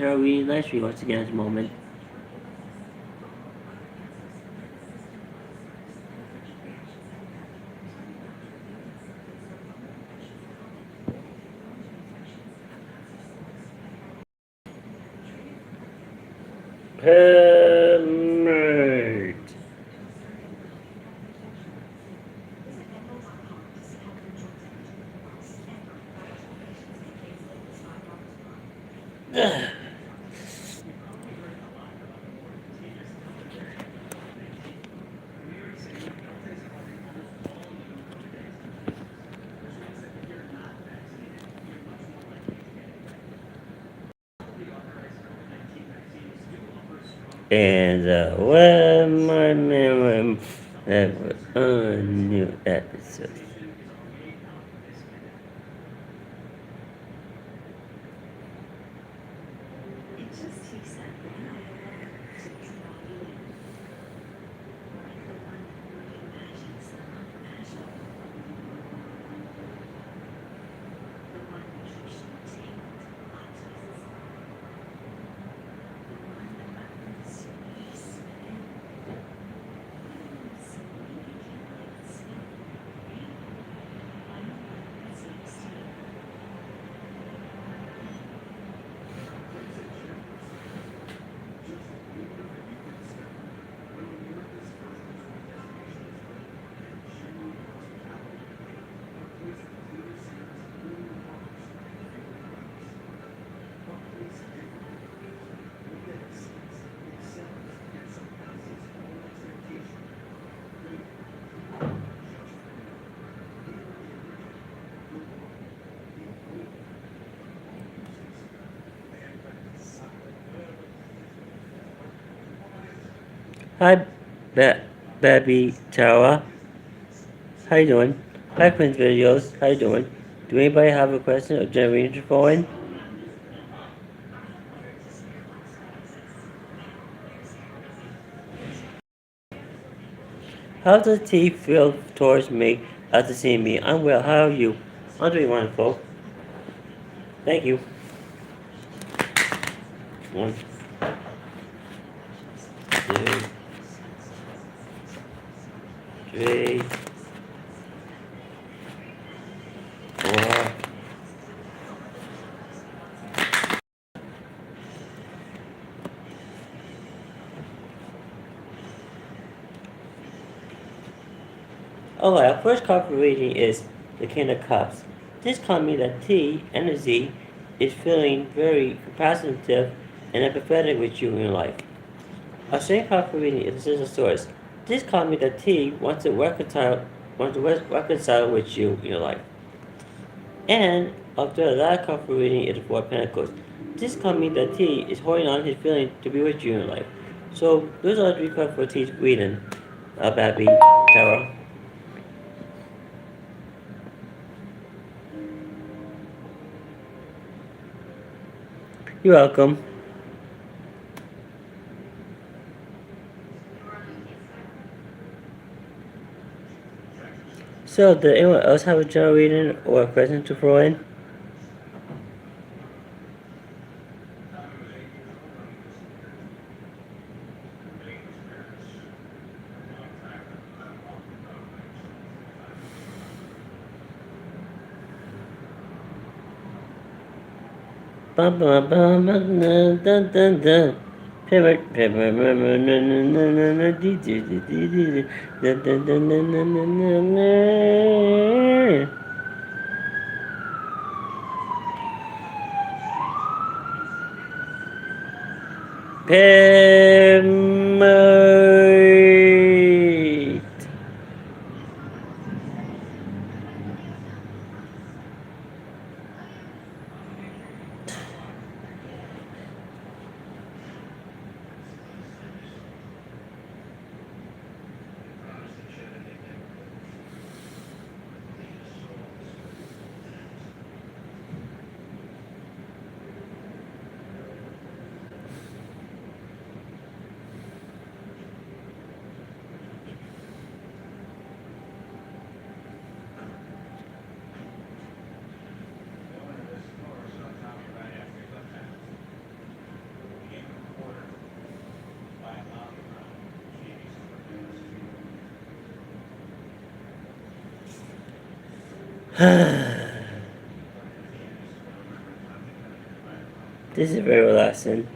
tarot reading live stream once again at the moment. Hammered. And one more minimum of a new episode. Hi, Baby Tara. How you doing? Hi, Prince Videos. How you doing? Do anybody have a question or generation for in? How does tea feel towards me after seeing me? I'm well. How are you? I'm doing wonderful. Thank you. 1, 2, 3, 4. Alright, our first card for reading is the King of Cups. This card means that T energy is feeling very compassionate and empathetic with you in your life. Our second card for reading is the Six of Swords. This card means that T wants to reconcile with you in your life. And after the last card for reading is the Four of Pentacles. This card means that T is holding on his feeling to be with you in your life. So those are the 3 cards for T's reading. Baby, Tarot. You're welcome. So, did anyone else have a general reading or a question to throw in? Bum bum bum dun dun dun dun. Pivot, pivot, This is very relaxing.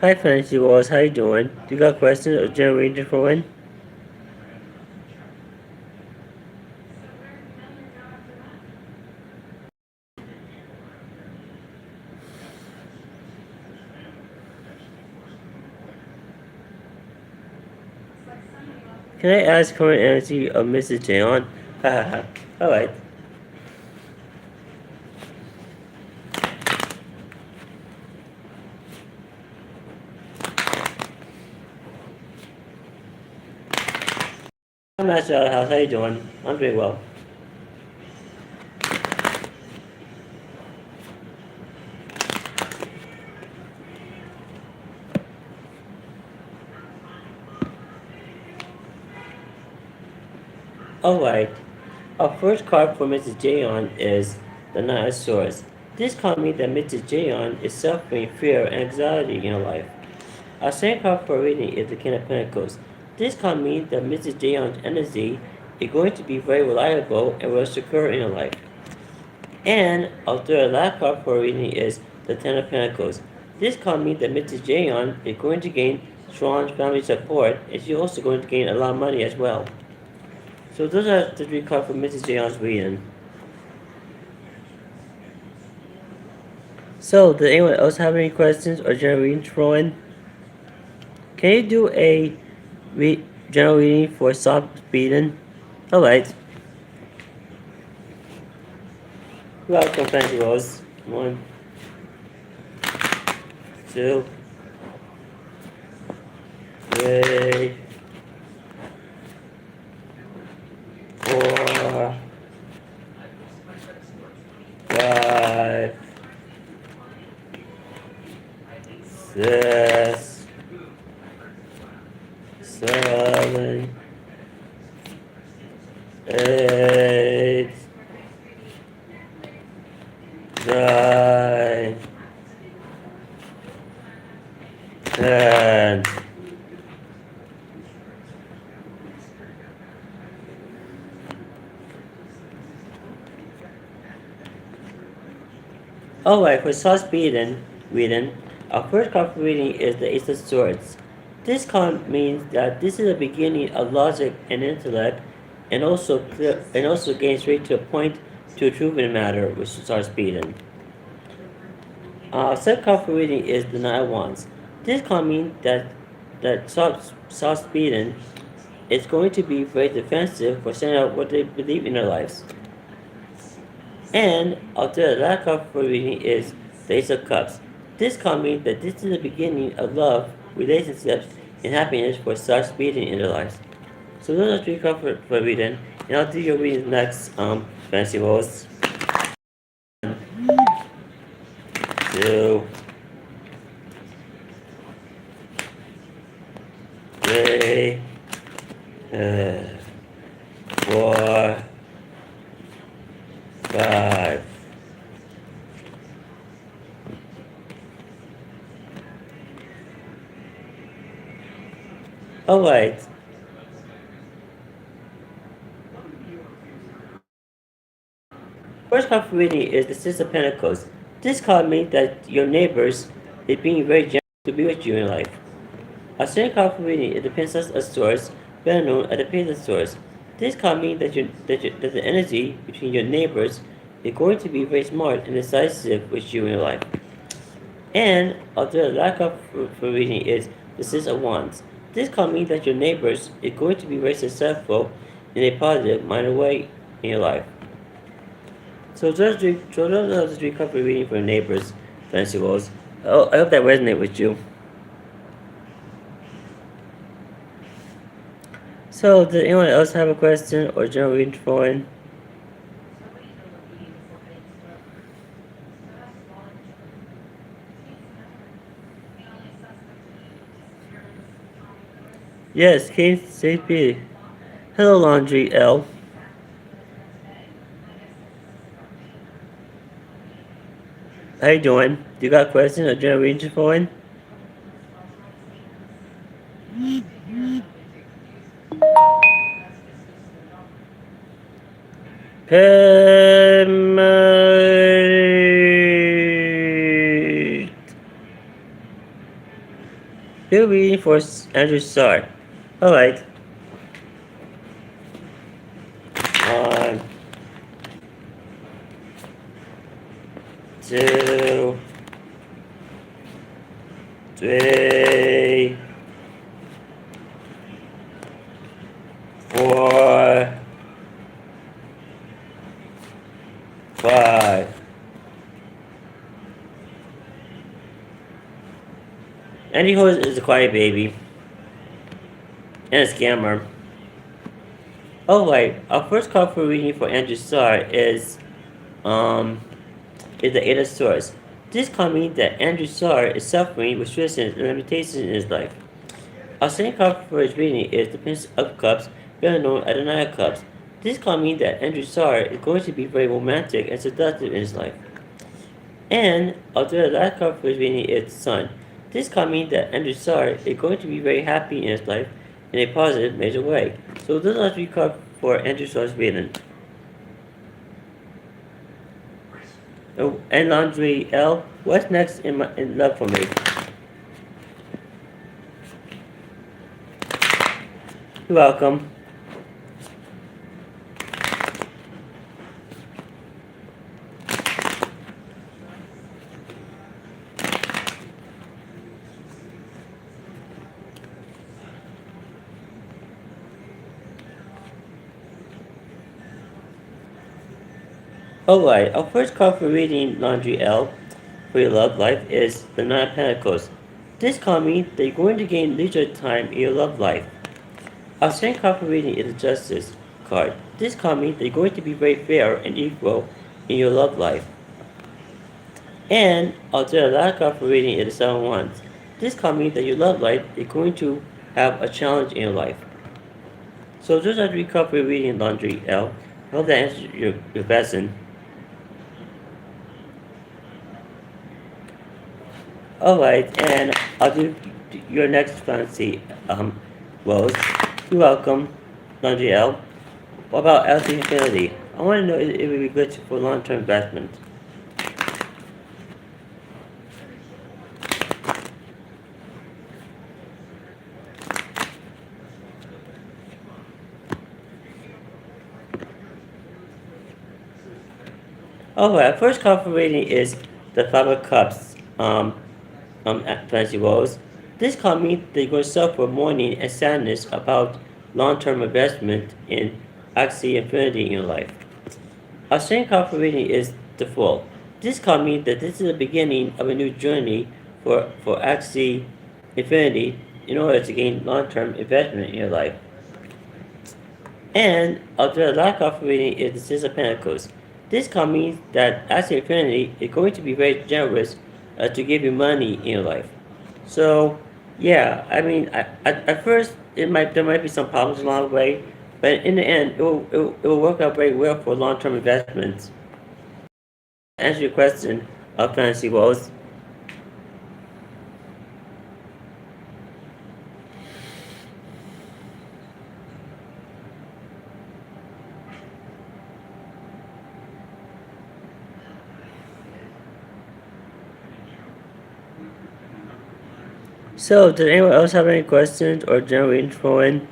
Hi Fancy Walls, how you doing? Do you got questions or generated for one? Can I ask current energy of Mrs. Jayon? Hahaha. Alright. I'm Master House, how you doing? I'm doing well. Alright. Our first card for Mrs. Jayon is the Knight of Swords. This card means that Mrs. Jayon is suffering fear and anxiety in her life. Our second card for reading is the King of Pentacles. This card means that Mrs. Jayon's energy is going to be very reliable and will secure in her life. And our third last card for reading is the Ten of Pentacles. This card means that Mrs. Jayon is going to gain strong family support, and she's also going to gain a lot of money as well. So those are the three cards for Mrs. Jayon's reading. So, does anyone else have any questions or general readings for in? Can you do a general reading for soft speeding? Alright. Welcome, Fancy Rose. 1, 2, 3, 4, 5, 6, 7, 8, 9, 10. Alright, for soft reading, our first card for reading is the Ace of Swords. This card means that this is the beginning of logic and intellect, and also getting straight to a point to a truth in the matter, which starts speeding. Second card for reading is the Nine of Wands. This card means that soft speeding is going to be very defensive for saying out what they believe in their lives. And after the last card for reading is the Ace of Cups. This card means that this is the beginning of love, relationships, and happiness for such speeding in their lives. So those are three cards for reading, and I'll do your readings next, Fancy Rose. 1, 2, 3, 4, 5. Alright. First card for reading is the Six of Pentacles. This card means that your neighbors is being very generous to be with you in life. Our second card for reading is the Princess of Swords, better known as the Page of Swords. This card means that the energy between your neighbors is going to be very smart and decisive with you in your life. And although the lack of for reading is the six of wands, this can mean that your neighbors is going to be very successful in a positive minor way in your life. So those are the three cards for reading for your neighbors, fancy walls. Oh, I hope that resonates with you. So, does anyone else have a question or general reading for in? Yes, KCP. Hello, Laundry L. How you doing? You got a question or general reading for in? Permit. Bill reading for Andrew Starr. Alright. 1, 2, 3, 4, 5. Andy Ho is a quiet baby and a scammer. Alright, our first card for reading for Andrew Starr is the Eight of Swords. This can mean that Andrew Starr is suffering restrictions and limitations in his life. Our second card for his reading is the Prince of Cups, better known as the Nine of Cups. This can mean that Andrew Starr is going to be very romantic and seductive in his life. And although the last card for his reading is the Sun, this can mean that Andrew Starr is going to be very happy in his life in a positive, major way. So those are three cards for Andrew Starr's reading. Oh, and Laundry L, what's next in love for me? You're welcome. Alright, our first card for reading Laundry L for your love life is the Nine of Pentacles. This card means that you're going to gain leisure time in your love life. Our second card for reading is the Justice card. This card means that you're going to be very fair and equal in your love life. And although the last card for reading is the Seven of Wands. This card means that your love life is going to have a challenge in your life. So those are three cards for reading Laundry L. I hope that answers your question. Alright, and I'll do your next fancy, Rose. You're welcome, Laundry L. What about LC Infinity? I want to know if it would be good for long-term investment. Alright, first card for reading is the Five of Cups, Fancy Rose. This card means that you're going to suffer mourning and sadness about long-term investment in Axie Infinity in your life. Our second card for reading is the Fool. This card means that this is the beginning of a new journey for Axie Infinity in order to gain long-term investment in your life. And although the last card for reading is the Six of Pentacles. This card means that Axie Infinity is going to be very generous to give you money in your life. So, yeah, I mean, at first there might be some problems along the way, but in the end, it will work out very well for long-term investments. To answer your question, Fantasy Walls. So, does anyone else have any questions or general info in?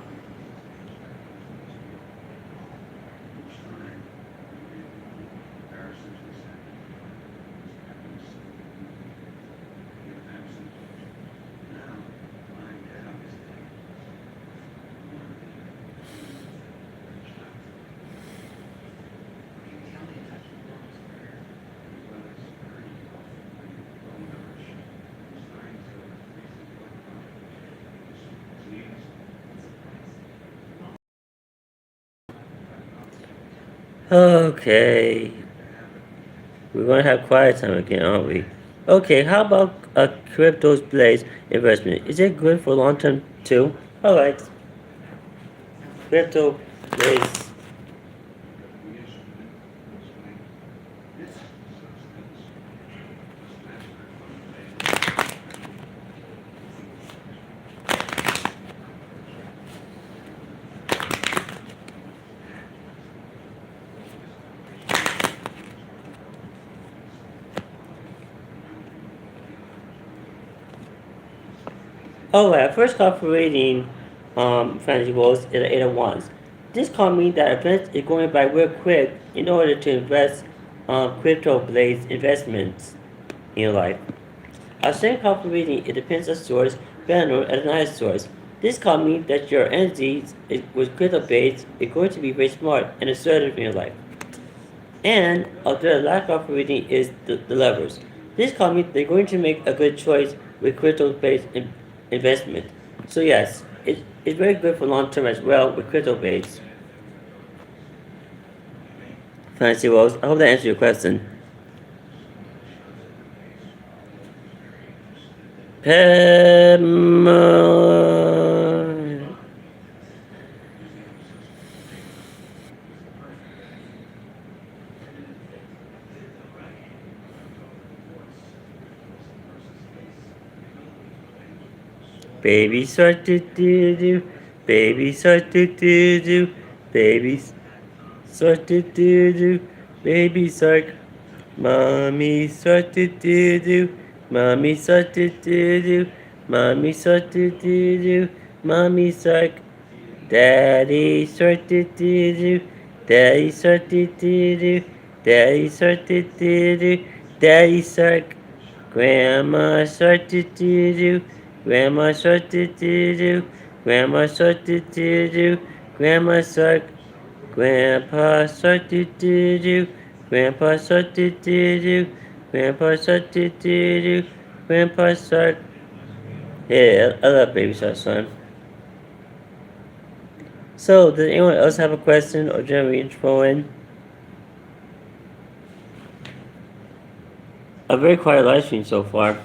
Okay, we're gonna have quiet time again, aren't we? Okay, how about a crypto's blaze investment? Is it good for long term too? Alright, crypto blaze. Alright, first call for reading fantasy worlds is 801s. This call means that events is going by real quick in order to invest crypto blaze investments in your life. Our second call for reading it depends on source, better known as an source. This call means that your energy with crypto base is going to be very smart and assertive in your life. And although the last call for reading is the levers. This call means they're going to make a good choice with crypto-based investment. So yes, it's very good for long term as well with crypto-based. Fancy Rose, I hope that answers your question. Pem, baby shark do do do, baby shark do do do, baby shark do do do, baby shark. Mommy shark do do do, mommy shark do do do, mommy shark do do do, mommy shark. Daddy shark do do do, daddy shark do do do, daddy shark do do do, daddy shark. Grandma shark do do do, grandma shark do do do, grandma shark do do do, grandma shark. Grandpa shark do do do, grandpa shark do do do, grandpa shark do do do, grandpa shark. Yeah, I love Baby Shark son. So, does anyone else have a question or general intro in? A very quiet live stream so far.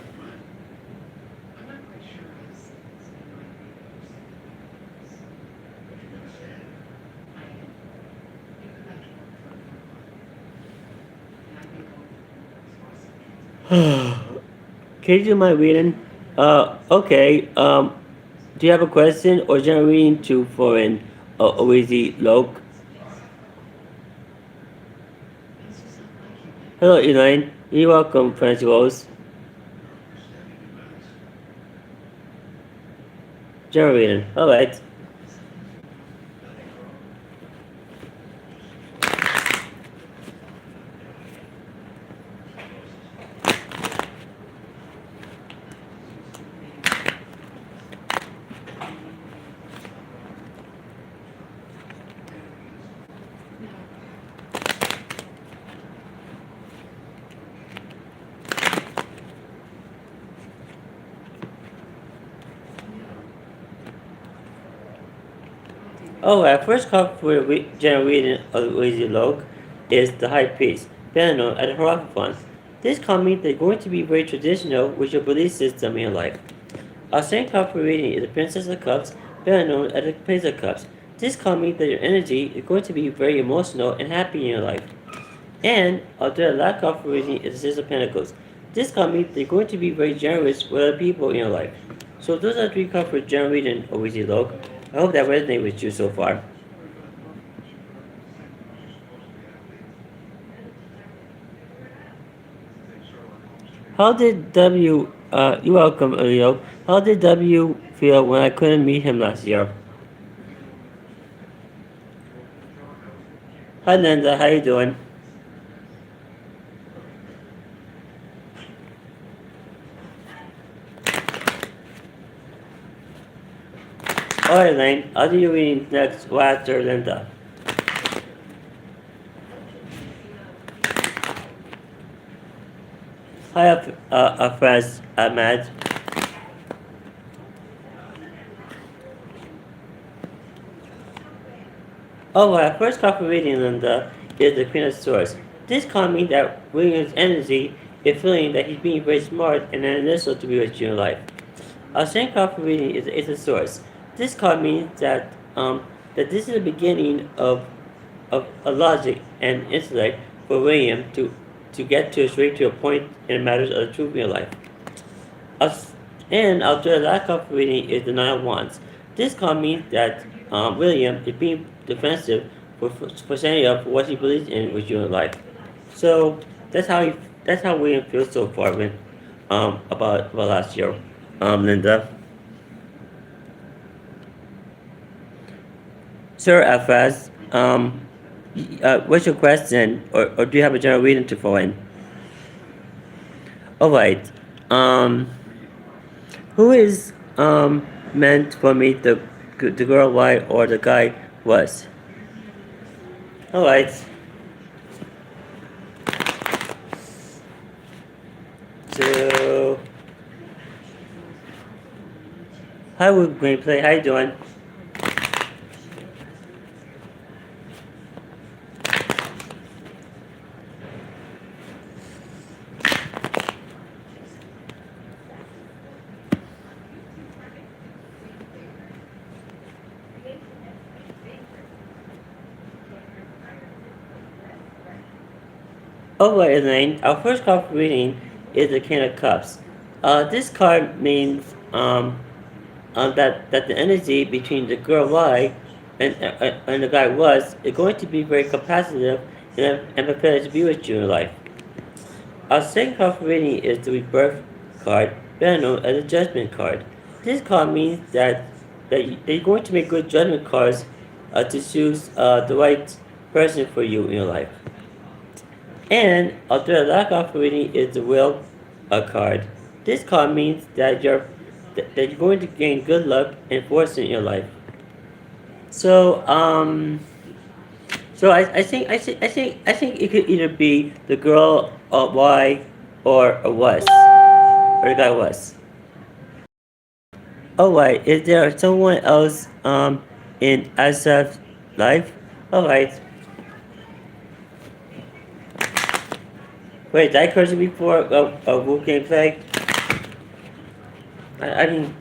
Can you do my reading? Okay. Do you have a question or general reading to foreign or easy Loke? Hello, Elaine. You're welcome, Francis Rose. General reading. Alright. Alright, first card for general reading of Lazy Log is the High Priest, better known as the Hierophant. This card means they're going to be very traditional with your belief system in your life. Our second card for reading is the Princess of Cups, better known as the Prince of Cups. This card means that your energy is going to be very emotional and happy in your life. And although the last card for reading is the Six of Pentacles. This card means they're going to be very generous with other people in your life. So those are three cards for general reading of Weezy Log. I hope that resonates with you so far. How did you're welcome, Leo. How did W feel when I couldn't meet him last year? Hi Linda, how you doing? Alright Lane, I'll do your reading next after Linda. Hi friends, Matt. Alright, first card for reading Linda is the Queen of Swords. This card means that William's energy is feeling that he's being very smart and analytical to be with you in life. Our second card for reading is Ace of Swords. This card means that this is the beginning of a logic and intellect for William to get to straight to a point in matters of the truth in your life. Us- And our third last card for reading is the Nine of Wands. This card means that William is being defensive for standing up for what he believes in with you in life. So that's how William feels so far when about last year. Linda. Sir FS, what's your question, or do you have a general reading to fill in? All right. Um, who is meant for me the girl Y or the guy was? All right. So, hi, Gameplay. How you doing? Over Elaine, our first card for reading is the King of Cups. This card means that the energy between the girl Y and the guy was is going to be very capacitive and prepared to be with you in life. Our second card for reading is the Rebirth card, better known as the Judgment card. This card means that you're going to make good judgment cards to choose the right person for you in your life. And although the lack of reading is the will card, this card means that you're going to gain good luck and fortune in your life. So I think it could either be the girl Y or a was or the guy was. Alright, is there someone else in Asaf's life? Alright. Wait, did I curse you before a Wolf gameplay? I mean,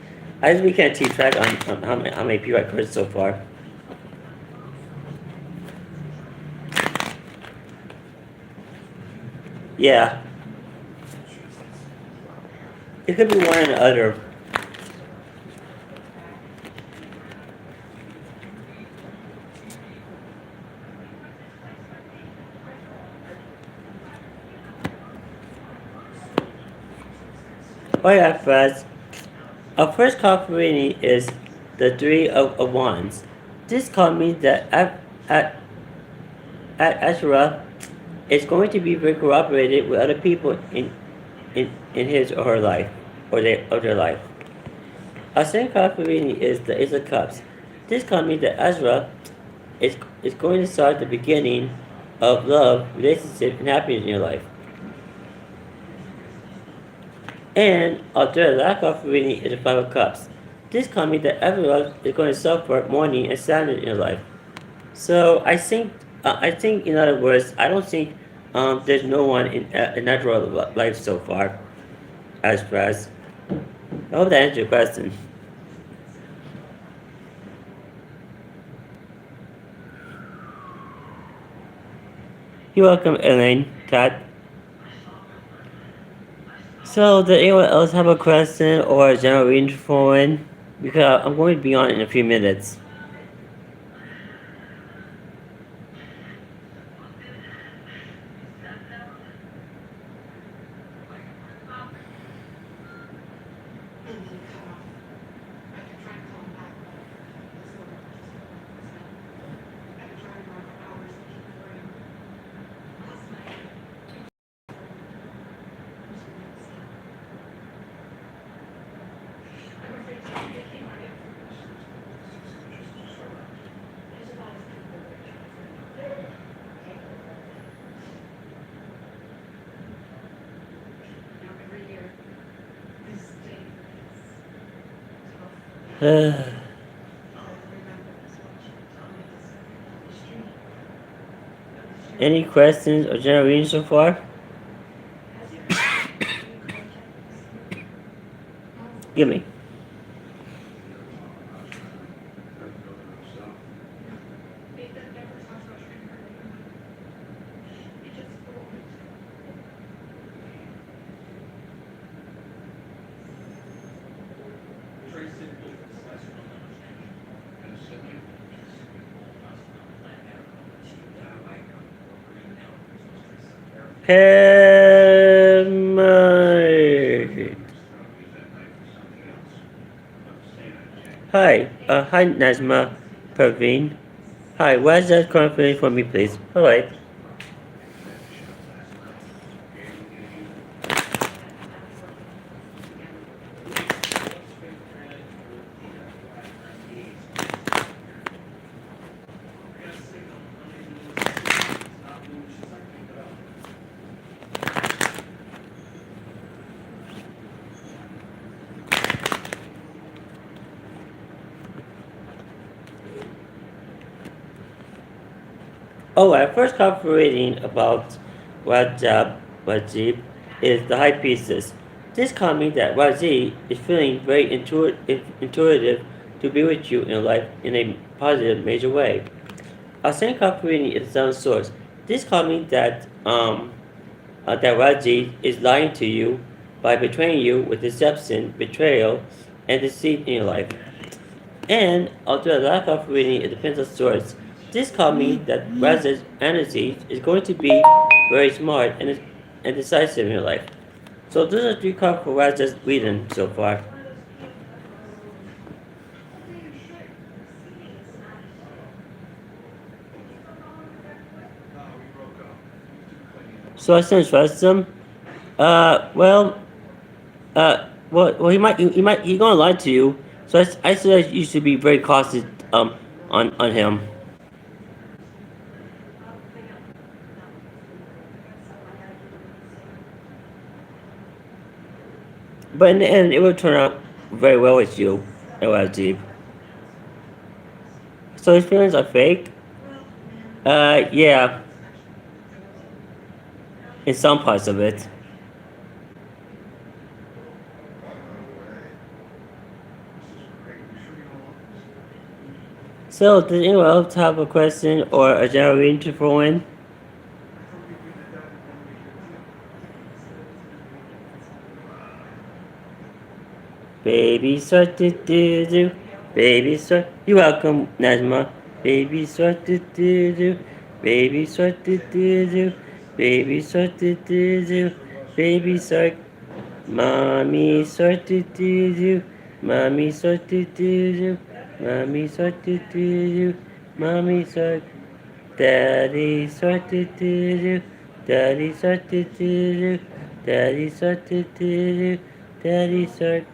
we can't keep track on how many people I cursed so far. Yeah. It could be one or the other. Alright, friends. Our first card for reading is the Three of Wands. This card means that at Ashura is going to be very cooperated with other people in his or her life, or their life. Our second card for reading is the Ace of Cups. This card means that Ezra is going to start the beginning of love, relationship, and happiness in your life. And our third last card for reading is the Five of Cups. This card means that everyone is going to suffer mourning and sadness in your life. So I think in other words, I don't think there's no one in natural life so far as far as. I hope that answers your question. You're welcome, Elaine. Todd. So, does anyone else have a question or a general reading for in? Because I'm going to be on in a few minutes. Any questions or general reading so far? Give me. Hammer. Hi, Najma Perveen. Hi, what's that confirmation for me, please? Alright. First cover reading about Wajib is the High Priestess. This comment that Wajib is feeling very intuitive to be with you in life in a positive, major way. Our second cover reading is its own source. This comment that Wajib is lying to you by betraying you with deception, betrayal, and deceit in your life. And although the lack of reading it depends on source, this caught me that Raz's energy is going to be very smart and decisive in your life. So those are three cards for Raz's reading so far. So I still trust him. Well, he's gonna lie to you. So I suggest you should be very cautious on him. But in the end, it will turn out very well with you, LLG. So his feelings are fake. Yeah, in some parts of it. So, does anyone else have a question or a general reading to throw in? Baby shark do do do, baby shark. You're welcome, Najma. Baby shark do do do, baby shark do do do, baby shark do do do, baby shark. Mommy shark do do do, mommy shark do do do, mommy shark do do do, mommy shark. Daddy shark do do do, daddy shark do do do, daddy shark do do do, daddy shark.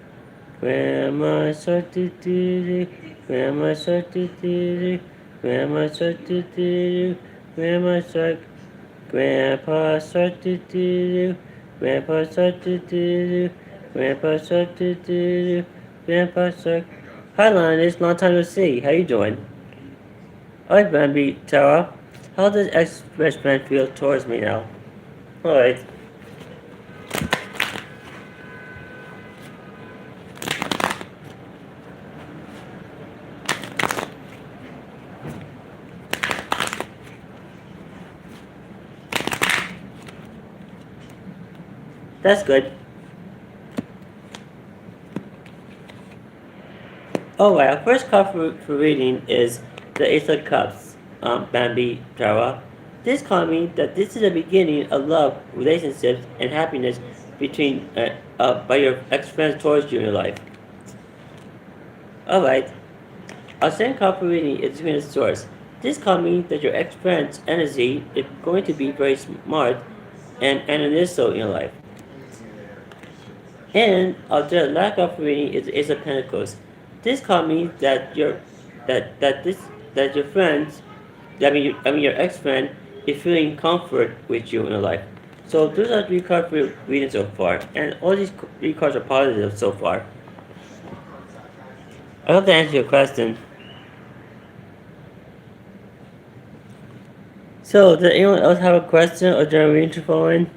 Grandma shark do do do, grandma shark do do do, grandma shark do do do, grandma shark. Grandpa shark do do do, grandpa shark do do do, grandpa shark do do do, grandpa shark. Hi Linus, long time no see. How you doing? Hi Bambi, Tara. How does ex-best friend feel towards me now? Alright. That's good. Alright, our first card for reading is the Ace of Cups, Bambi Tara. This card means that this is the beginning of love, relationships, and happiness between by your ex-friends towards you in your life. Alright, our second card for reading is between the source. This card means that your ex-friend's energy is going to be very smart and initial in your life. And the lack of reading is the Ace of Pentacles. This card means that your friends, your ex-friend is feeling comfort with you in your life. So those are three cards for reading so far, and all these three cards are positive so far. I hope that answers your question. So, does anyone else have a question or general reading for in?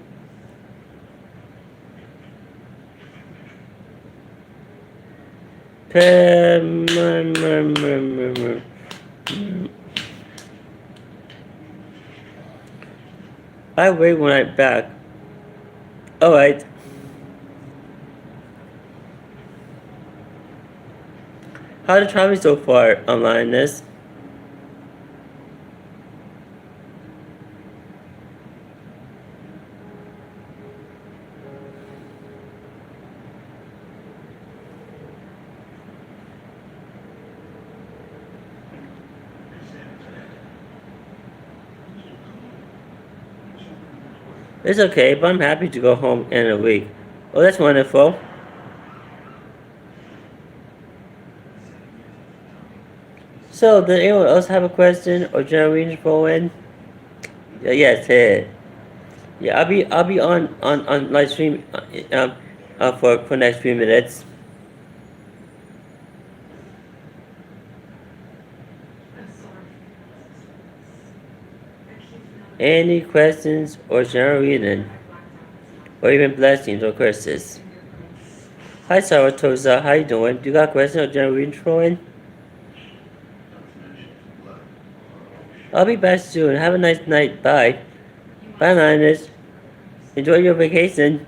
I wait when I'm back. Alright. How did travel so far online this? It's okay, but I'm happy to go home in a week. Oh, that's wonderful. So, does anyone else have a question or general reading for in? Yes, hey. Yeah, I'll be on live stream for next few minutes. Any questions or general reading, or even blessings or curses? Hi Saratosa, how you doing? Do you got a question or general reading for in? I'll be back soon. Have a nice night. Bye. Bye, Linus. Enjoy your vacation.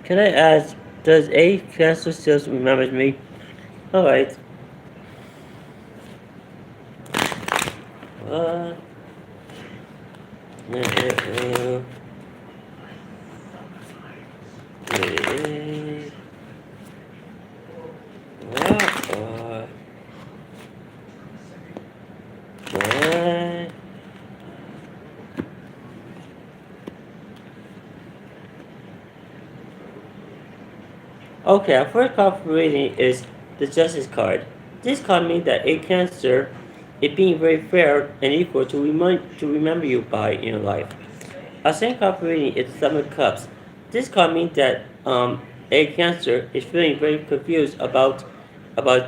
Can I ask, does A Cancer still remember me? Alright. Uh, uh, uh, uh, uh, Okay, our first card for reading is the Justice card. This card means that a Cancer is being very fair and equal to remember you by in your life. Our second card for reading is the Seven of Cups. This card means that a Cancer is feeling very confused about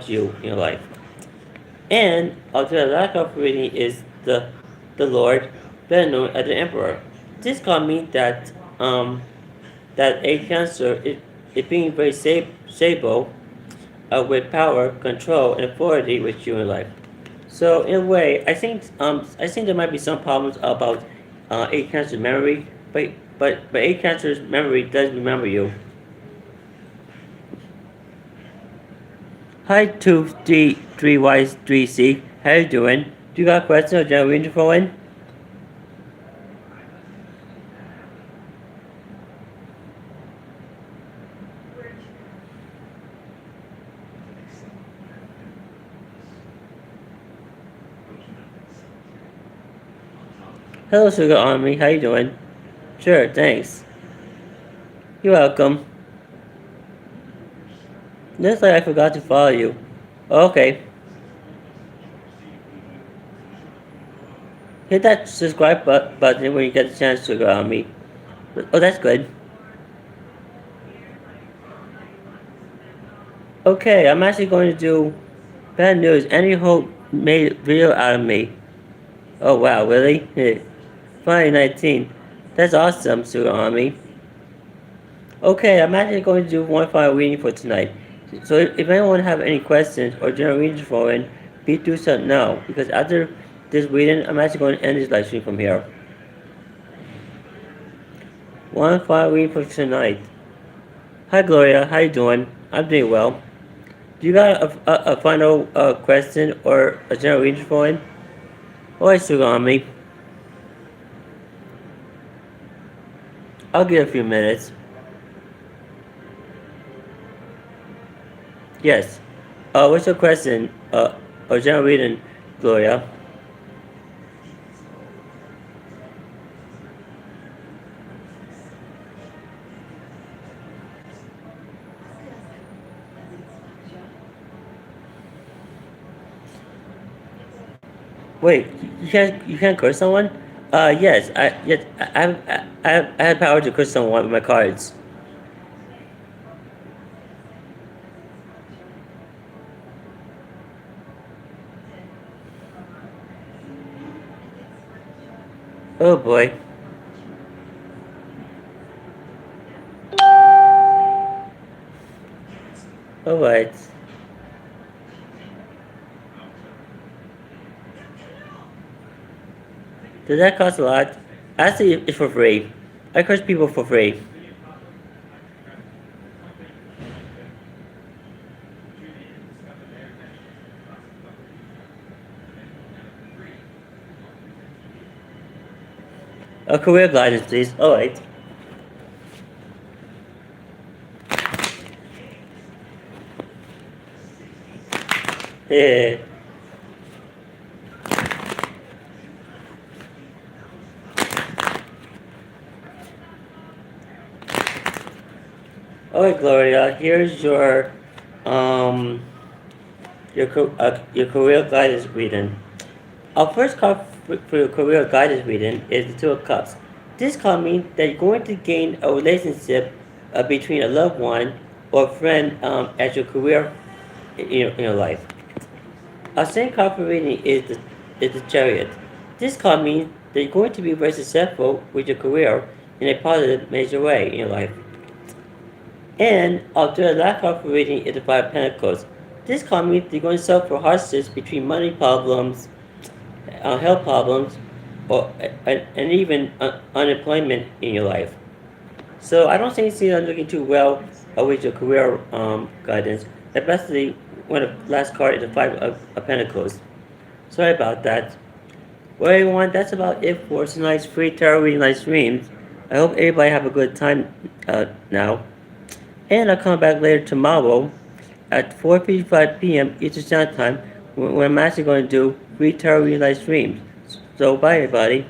you in your life. And the last card for reading is the Lord, better known as the Emperor. This card means that a Cancer is being very stable with power, control, and authority with you in life. So in a way, I think there might be some problems about a cancer's memory, but a cancer's memory does remember you. Hi, 2 3 3 Y 3 C. How you doing? Do you got a question or general info in? Hello, Sugar Army. How you doing? Sure, thanks. You're welcome. Looks like I forgot to follow you. Okay. Hit that subscribe button when you get the chance, Sugar Army. Oh, that's good. Okay, I'm actually going to do bad news. Any hope made a video out of me. Oh wow, really? Friday 19. That's awesome, Sugar Army. Okay, I'm actually going to do one final reading for tonight. So if anyone have any questions or general readings for it, please do so now. Because after this reading, I'm actually going to end this live stream from here. One final reading for tonight. Hi Gloria, how you doing? I'm doing well. Do you got a final question or a general reading for it? Alright, Sugar Army. I'll give it a few minutes. Yes. What's your question? Or general reading, Gloria? Wait, you can't curse someone? Yes, I have power to curse someone with my cards. Oh boy. Alright. Does that cost a lot? Actually, it's for free. I curse people for free. A career guidance, please. Alright. Yeah. Alright, Gloria. Here's um your career guidance reading. Our first card for your career guidance reading is the Two of Cups. This card means that you're going to gain a relationship between a loved one or a friend as your career in your life. Our second card for reading is the Chariot. This card means that you're going to be very successful with your career in a positive, major way in your life. And our third last card for reading is the Five of Pentacles. This card means you're going to suffer hardships between money problems, health problems, or and even unemployment in your life. So I don't think things are looking too well with your career guidance, especially when the last card is the Five of Pentacles. Sorry about that. Well, everyone, that's about it for tonight's free tarot reading live streams. I hope everybody have a good time now. And I'll come back later tomorrow at 4:55 p.m. Eastern Standard Time when I'm actually going to do free tarot reading live streams. So bye, everybody.